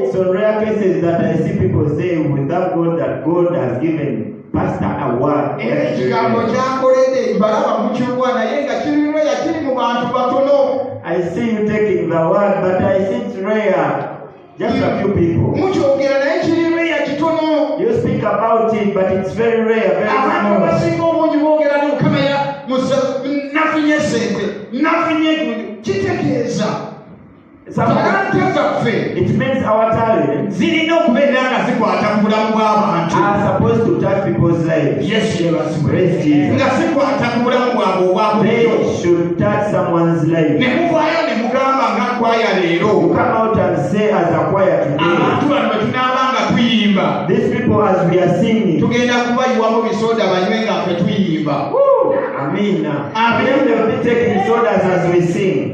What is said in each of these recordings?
It's on rare cases that I see people say without God that God has given pastor a word. I see you taking the word, but I see it's rare. Just a few people. You speak about it, but it's very rare, very small. It means our talents are supposed to touch people's lives. Yes, praise Jesus. They should touch someone's life. You come out and say as a choir today, these people as we are singing, Amen. They will be taking sodas as we sing.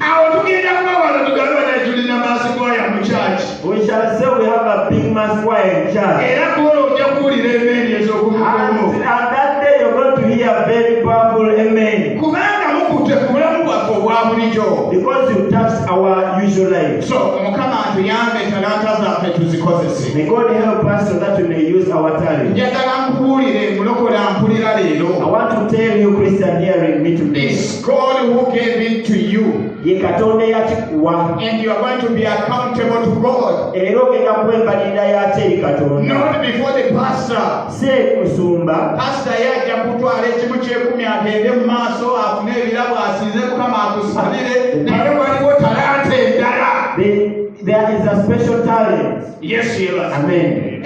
We shall say we have a big mass choir in church. And that day you're going to hear a very powerful amen. Because you touched our usual life. So, may God help us so that we may use our talent. I want to tell you, Christian, hearing me today. It's God who gave it to you. And you are going to be accountable to God. Not before the pastor. Pastor there is a special talent. Yes, Amen.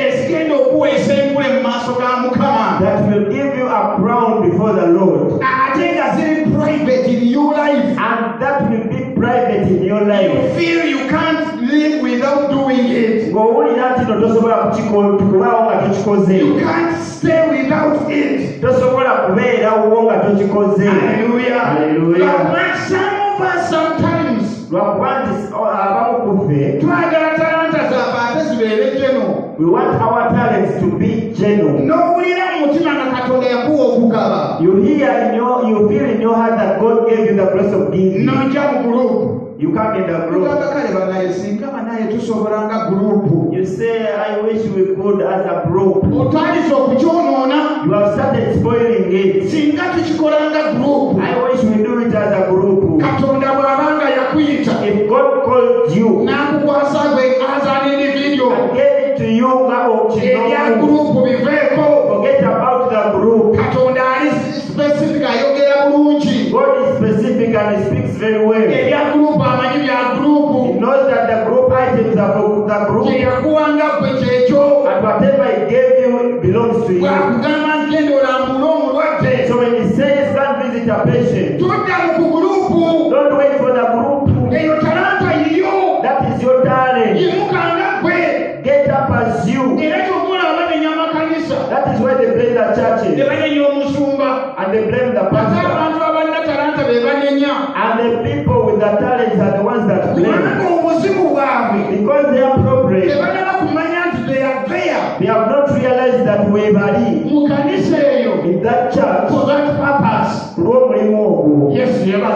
That will give you a crown before the Lord. Private in your life. And that will be private in your life. You feel you can't live without doing it. You can't stay without it. Hallelujah. Hallelujah. But some of us sometimes we want our talents to be genuine. You hear you feel in your heart that God gave you the grace of giving. You come in the group. You say, I wish we could as a group. You have started spoiling it. I wish we do it as a group. If God called you and gave it to you, forget about the group. God is specific and He speaks very well. He knows that the group items are for the group. And whatever He gave you belongs to you. So when He says don't visit a patient, don't wait for the group. That is your talent. Get up as you. That is why they blame the churches. And they blame the pastor. And the people with the talents are the